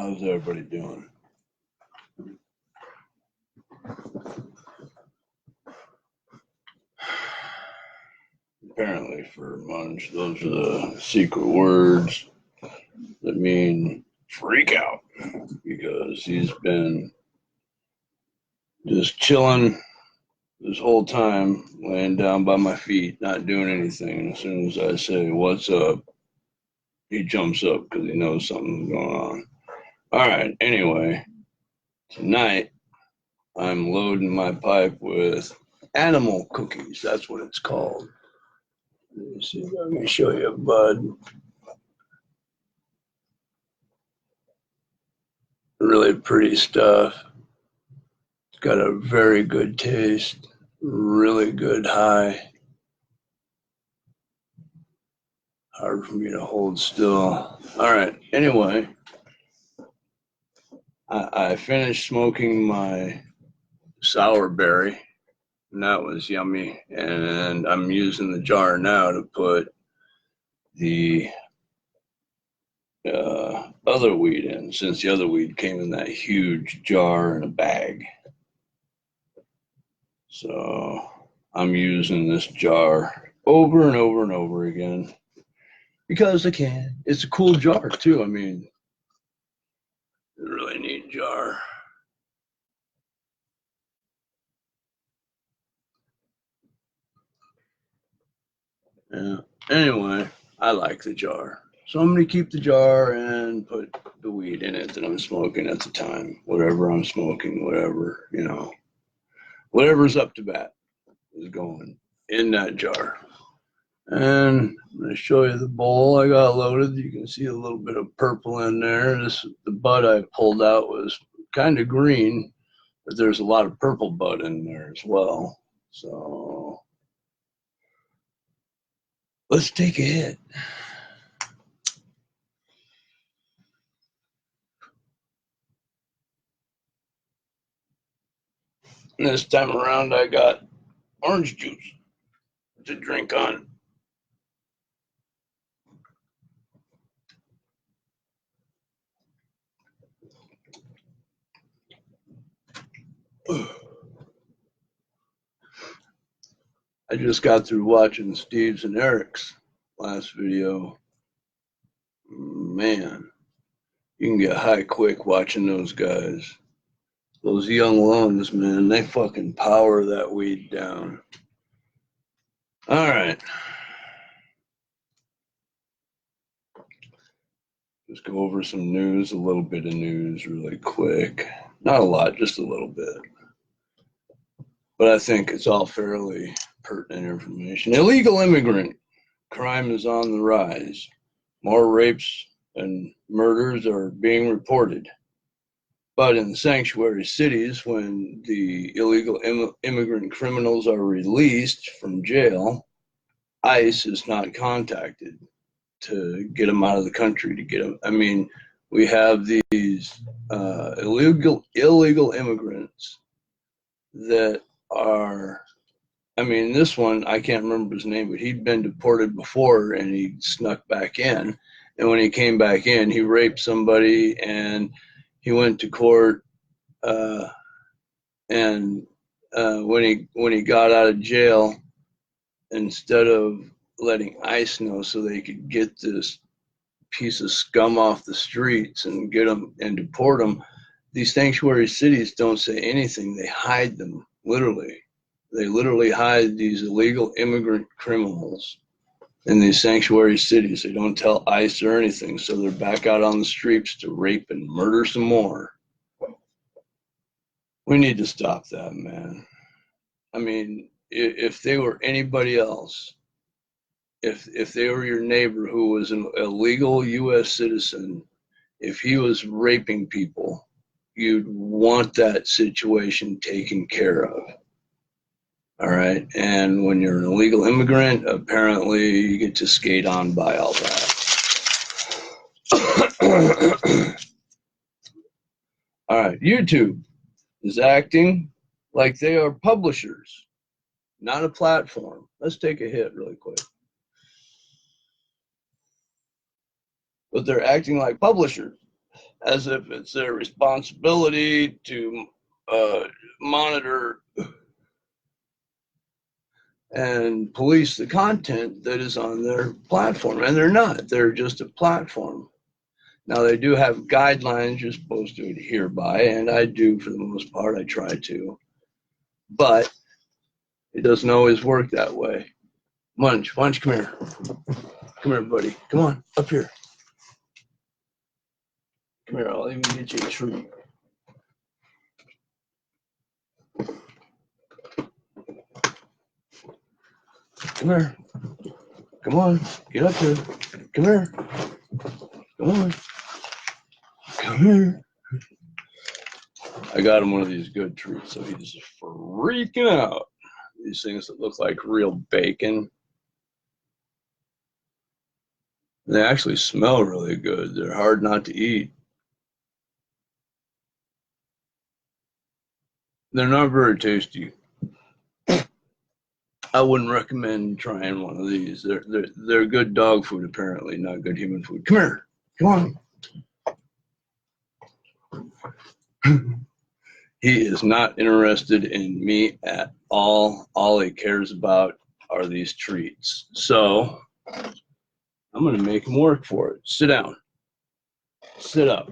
How's everybody doing? Apparently for Munch, those are the secret words that mean freak out, because he's been just chilling this whole time, laying down by my feet, not doing anything. And as soon as I say, "What's up?" he jumps up because he knows something's going on. All right, anyway, tonight I'm loading my pipe with animal cookies. That's what it's called. Let me see, let me show you, bud. Really pretty stuff. It's got a very good taste, really good high. Hard for me to hold still. All right, anyway, I finished smoking my sour berry, and that was yummy. And I'm using the jar now to put the other weed in, since the other weed came in that huge jar in a bag. So I'm using this jar over and over and over again because I can. It's a cool jar too. I mean, it's a really neat jar. Yeah. Anyway, I like the jar. So I'm going to keep the jar and put the weed in it that I'm smoking at the time. Whatever I'm smoking, whatever, you know, whatever's up to bat is going in that jar. And I'm going to show you the bowl I got loaded. You can see a little bit of purple in there. The bud I pulled out was kind of green, but there's a lot of purple bud in there as well. So let's take a hit. And this time around, I got orange juice to drink on. I just got through watching Steve's and Eric's last video. Man, you can get high quick watching those guys. Those young lungs, man, they fucking power that weed down. All right. Just go over some news, a little bit of news really quick. Not a lot, just a little bit. But I think it's all fairly pertinent information. Illegal immigrant crime is on the rise. More rapes and murders are being reported. But in the sanctuary cities, when the illegal immigrant criminals are released from jail, ICE is not contacted to get them out of the country, to get them. I mean, we have these illegal immigrants that are, I mean, this one, I can't remember his name, but he'd been deported before and he snuck back in. And when he came back in, he raped somebody and he went to court. And when he got out of jail, instead of letting ICE know so they could get this piece of scum off the streets and get them and deport them, these sanctuary cities don't say anything. They hide them, literally. They literally hide these illegal immigrant criminals in these sanctuary cities. They don't tell ICE or anything, so they're back out on the streets to rape and murder some more. We need to stop that, man. I mean, if they were anybody else, if they were your neighbor who was an illegal U.S. citizen, if he was raping people, you'd want that situation taken care of. All right. And when you're an illegal immigrant, apparently you get to skate on by all that. All right. YouTube is acting like they are publishers, not a platform. Let's take a hit really quick. But they're acting like publishers. as if it's their responsibility to monitor and police the content that is on their platform. And they're not. They're just a platform. Now, they do have guidelines you're supposed to adhere by, and I do for the most part. I try to. But it doesn't always work that way. Munch, come here. Come here, buddy. Come on, up here. Come here, I'll even get you a treat. Come here. Come on, get up here. Come here. Come on. Come here. I got him one of these good treats, so he's freaking out. These things that look like real bacon. They actually smell really good. They're hard not to eat. They're not very tasty. I wouldn't recommend trying one of these. They're good dog food, apparently, not good human food. Come here. Come on. He is not interested in me at all. All he cares about are these treats. So I'm going to make him work for it. Sit down. Sit up.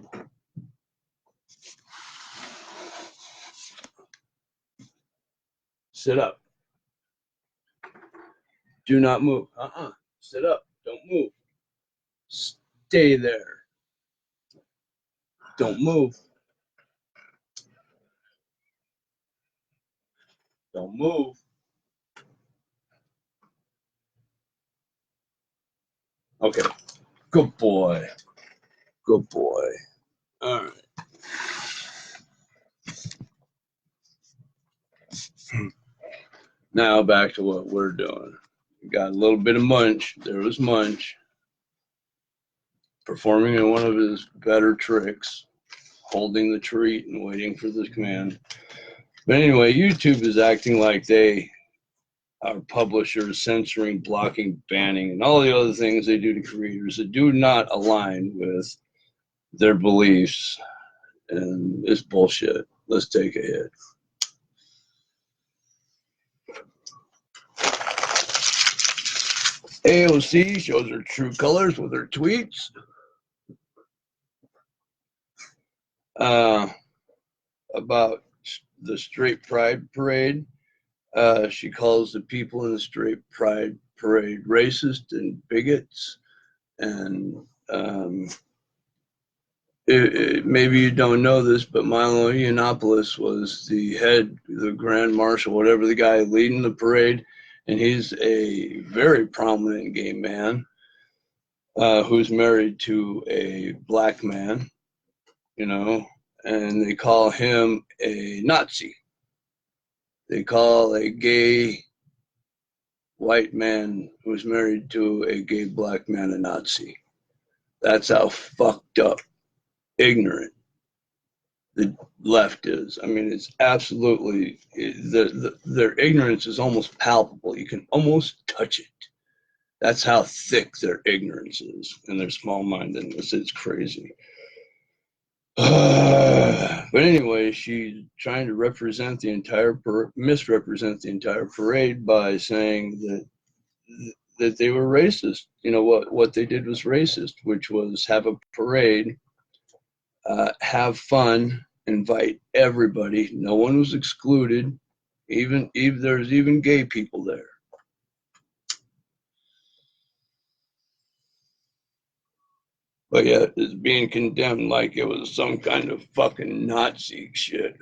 Sit up. Do not move. Sit up. Don't move. Stay there. Don't move. Don't move. Okay. Good boy. Good boy. All right. Now back to what we're doing. We got a little bit of Munch. There was Munch performing in one of his better tricks, holding the treat and waiting for the command. But anyway, YouTube is acting like they are publishers, censoring, blocking, banning, and all the other things they do to creators that do not align with their beliefs. And it's bullshit. Let's take a hit. AOC shows her true colors with her tweets. About the Straight Pride Parade. She calls the people in the Straight Pride Parade racist and bigots. And maybe you don't know this, but Milo Yiannopoulos was the Grand Marshal, whatever, the guy leading the parade. And he's a very prominent gay man who's married to a black man, you know, and they call him a Nazi. They call a gay white man who's married to a gay black man a Nazi. That's how fucked up, ignorant the left is. I mean, it's absolutely, their ignorance is almost palpable. You can almost touch it. That's how thick their ignorance is and their small-mindedness. It's crazy. But anyway, she's trying to misrepresent the entire parade by saying that they were racist. You know, what they did was racist, which was have a parade, have fun, invite everybody. No one was excluded. Even there's even gay people there. But yet it's being condemned like it was some kind of fucking Nazi shit.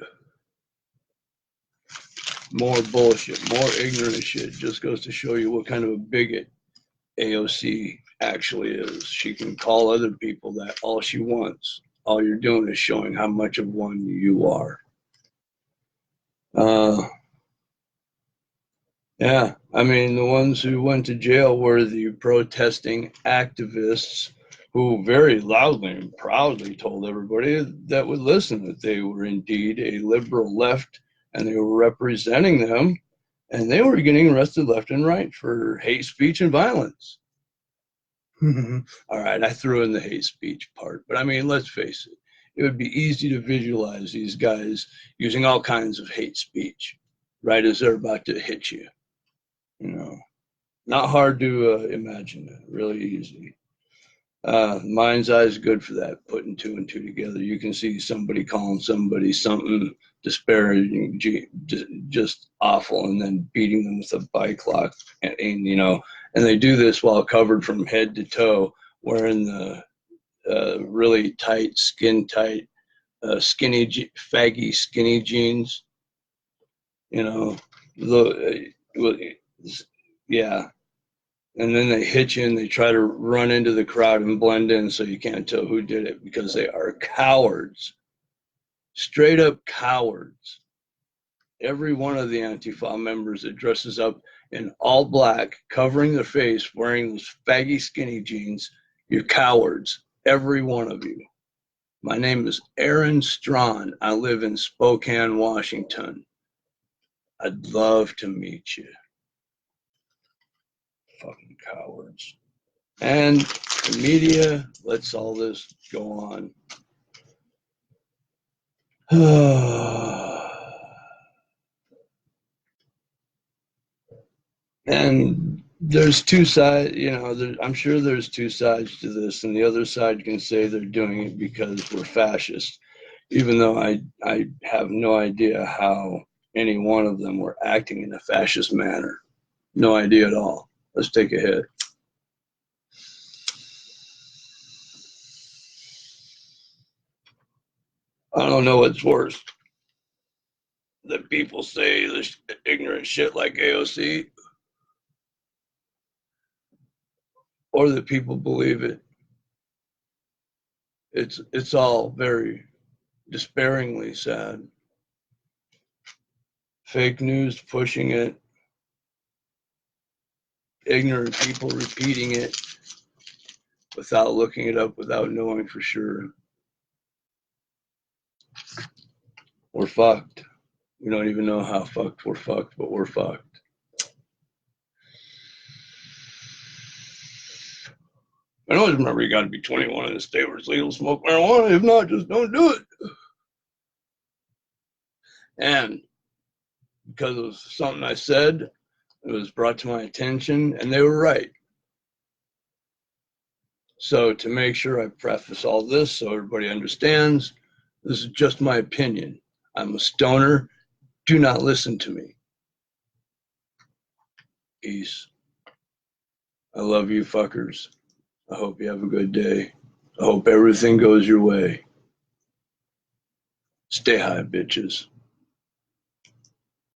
More bullshit, more ignorant shit. Just goes to show you what kind of a bigot AOC actually is. She can call other people that all she wants. All you're doing is showing how much of one you are. Yeah, I mean, the ones who went to jail were the protesting activists who very loudly and proudly told everybody that would listen that they were indeed a liberal left and they were representing them, and they were getting arrested left and right for hate speech and violence. All right, I threw in the hate speech part, but I mean, let's face it. it would be easy to visualize these guys using all kinds of hate speech right as they're about to hit you. You know, not hard to imagine that, really easy. Mind's eye is good for that, putting two and two together. You can see somebody calling somebody something disparaging, just awful, and then beating them with a bike lock. And you know, and they do this while covered from head to toe, wearing the really tight, skin tight, faggy, skinny jeans. You know, yeah. And then they hit you and they try to run into the crowd and blend in so you can't tell who did it because they are cowards. Straight up cowards. Every one of the Antifa members that dresses up in all black, covering their face, wearing those faggy skinny jeans, you're cowards. Every one of you. My name is Aaron Strawn. I live in Spokane, Washington. I'd love to meet you. Fucking cowards. And the media lets all this go on. And there's two sides, you know, I'm sure there's two sides to this, and the other side can say they're doing it because we're fascists, even though I have no idea how any one of them were acting in a fascist manner. No idea at all. Let's take a hit. I don't know what's worse. That people say this ignorant shit like AOC, or that people believe it. It's all very despairingly sad. Fake news pushing it, ignorant people repeating it without looking it up, without knowing for sure. We're fucked. We don't even know how fucked we're fucked, but we're fucked. I always remember you got to be 21 in the state where it's legal to smoke marijuana. If not, just don't do it. And because of something I said, it was brought to my attention, and they were right. So to make sure I preface all this so everybody understands, this is just my opinion. I'm a stoner. Do not listen to me. Peace. I love you fuckers. I hope you have a good day. I hope everything goes your way. Stay high, bitches.